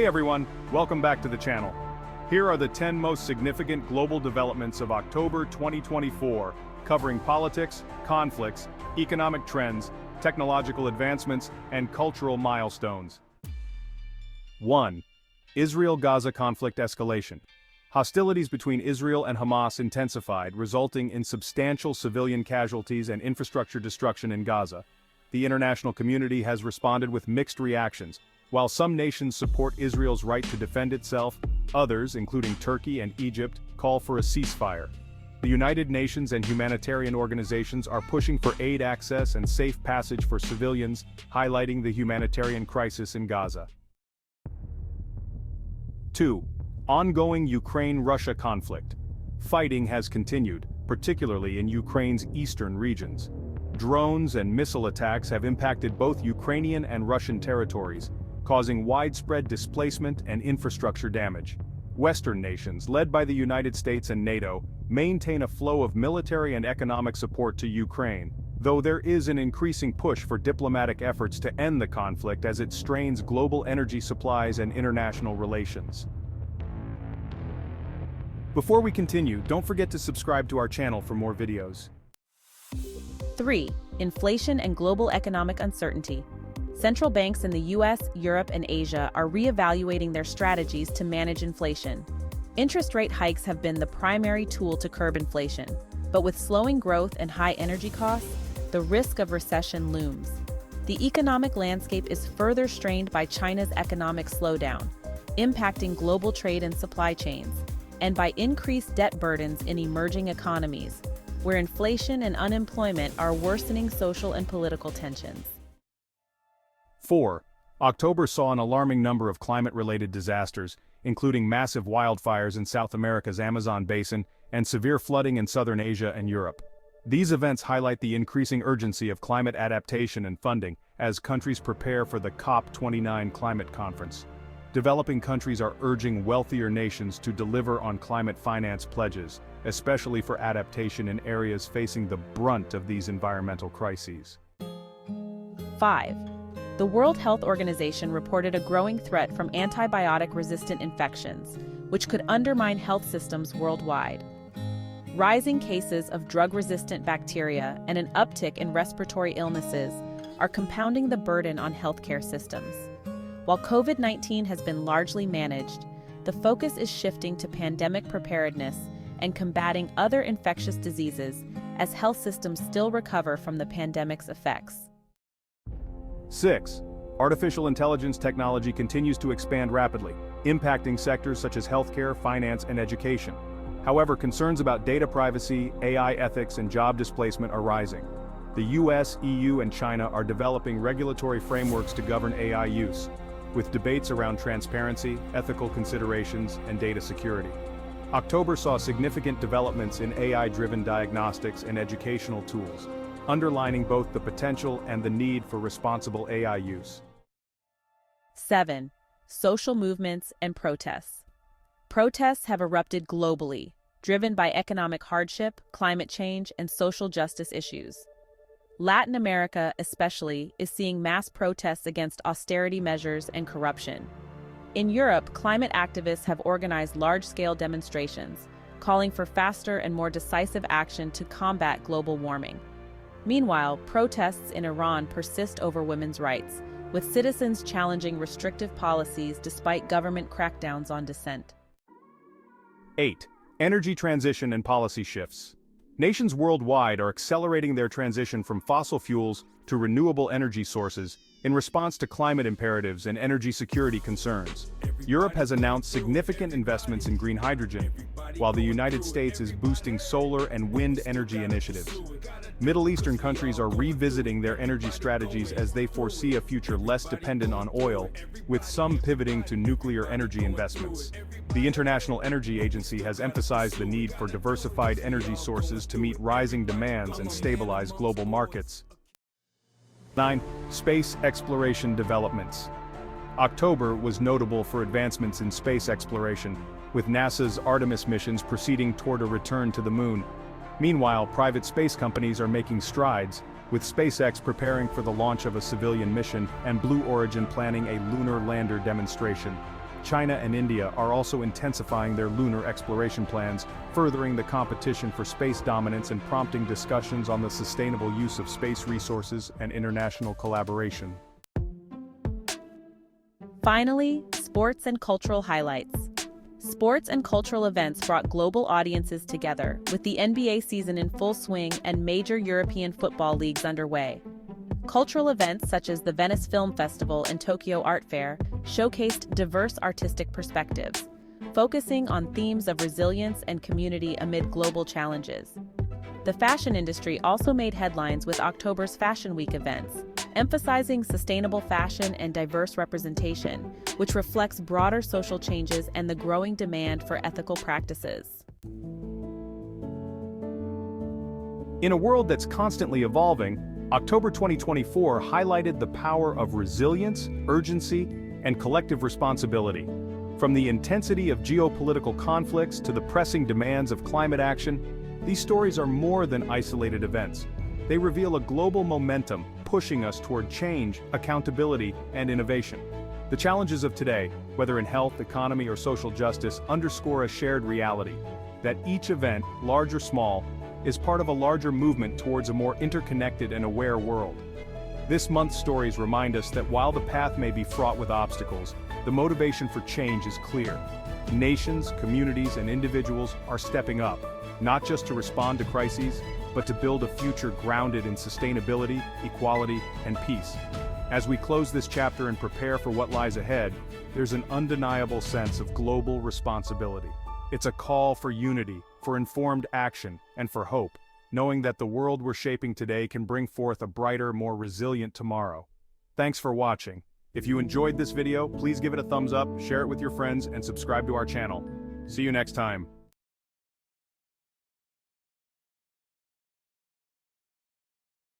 Hey everyone, welcome back to the channel. Here are the 10 most significant global developments of October 2024, covering politics, conflicts, economic trends, technological advancements, and cultural milestones. 1. Israel-Gaza conflict escalation. Hostilities between Israel and Hamas intensified, resulting in substantial civilian casualties and infrastructure destruction in Gaza. The international community has responded with mixed reactions. While some nations support Israel's right to defend itself, others, including Turkey and Egypt, call for a ceasefire. The United Nations and humanitarian organizations are pushing for aid access and safe passage for civilians, highlighting the humanitarian crisis in Gaza. 2. Ongoing Ukraine-Russia conflict. Fighting has continued, particularly in Ukraine's eastern regions. Drones and missile attacks have impacted both Ukrainian and Russian territories, causing widespread displacement and infrastructure damage. Western nations, led by the United States and NATO, maintain a flow of military and economic support to Ukraine, though there is an increasing push for diplomatic efforts to end the conflict as it strains global energy supplies and international relations. Before we continue, don't forget to subscribe to our channel for more videos. 3. Inflation and global economic uncertainty. Central banks in the US, Europe, and Asia are reevaluating their strategies to manage inflation. Interest rate hikes have been the primary tool to curb inflation, but with slowing growth and high energy costs, the risk of recession looms. The economic landscape is further strained by China's economic slowdown, impacting global trade and supply chains, and by increased debt burdens in emerging economies, where inflation and unemployment are worsening social and political tensions. 4. October saw an alarming number of climate-related disasters, including massive wildfires in South America's Amazon basin and severe flooding in southern Asia and Europe. These events highlight the increasing urgency of climate adaptation and funding as countries prepare for the COP29 climate conference. Developing countries are urging wealthier nations to deliver on climate finance pledges, especially for adaptation in areas facing the brunt of these environmental crises. 5. The World Health Organization reported a growing threat from antibiotic-resistant infections, which could undermine health systems worldwide. Rising cases of drug-resistant bacteria and an uptick in respiratory illnesses are compounding the burden on healthcare systems. While COVID-19 has been largely managed, the focus is shifting to pandemic preparedness and combating other infectious diseases as health systems still recover from the pandemic's effects. 6. Artificial intelligence technology continues to expand rapidly, impacting sectors such as healthcare, finance, and education. However, concerns about data privacy, AI ethics, and job displacement are rising. The US, EU, and China are developing regulatory frameworks to govern AI use, with debates around transparency, ethical considerations, and data security. October saw significant developments in AI-driven diagnostics and educational tools, underlining both the potential and the need for responsible AI use. 7. Social movements and protests. Protests have erupted globally, driven by economic hardship, climate change, and social justice issues. Latin America, especially, is seeing mass protests against austerity measures and corruption. In Europe, climate activists have organized large-scale demonstrations, calling for faster and more decisive action to combat global warming. Meanwhile, protests in Iran persist over women's rights, with citizens challenging restrictive policies despite government crackdowns on dissent. 8. Energy transition and policy shifts. Nations worldwide are accelerating their transition from fossil fuels to renewable energy sources in response to climate imperatives and energy security concerns. Europe has announced significant investments in green hydrogen, while the United States is boosting solar and wind energy initiatives. Middle Eastern countries are revisiting their energy strategies as they foresee a future less dependent on oil, with some pivoting to nuclear energy investments. The International Energy Agency has emphasized the need for diversified energy sources to meet rising demands and stabilize global markets. 9. Space exploration developments. October was notable for advancements in space exploration, with NASA's Artemis missions proceeding toward a return to the moon. Meanwhile, private space companies are making strides, with SpaceX preparing for the launch of a civilian mission and Blue Origin planning a lunar lander demonstration. China and India are also intensifying their lunar exploration plans, furthering the competition for space dominance and prompting discussions on the sustainable use of space resources and international collaboration. Finally, sports and cultural highlights. Sports and cultural events brought global audiences together, with the NBA season in full swing and major European football leagues underway. Cultural events such as the Venice Film Festival and Tokyo Art Fair showcased diverse artistic perspectives, focusing on themes of resilience and community amid global challenges. The fashion industry also made headlines with October's Fashion Week events, emphasizing sustainable fashion and diverse representation, which reflects broader social changes and the growing demand for ethical practices. In a world that's constantly evolving, October 2024 highlighted the power of resilience, urgency, and collective responsibility. From the intensity of geopolitical conflicts to the pressing demands of climate action, these stories are more than isolated events. They reveal a global momentum pushing us toward change, accountability, and innovation. The challenges of today, whether in health, economy, or social justice, underscore a shared reality that each event, large or small, is part of a larger movement towards a more interconnected and aware world. This month's stories remind us that while the path may be fraught with obstacles, the motivation for change is clear. Nations, communities, and individuals are stepping up, not just to respond to crises, but to build a future grounded in sustainability, equality, and peace. As we close this chapter and prepare for what lies ahead, there's an undeniable sense of global responsibility. It's a call for unity, for informed action, and for hope, knowing that the world we're shaping today can bring forth a brighter, more resilient tomorrow. Thanks for watching. If you enjoyed this video, please give it a thumbs up, share it with your friends, and subscribe to our channel. See you next time.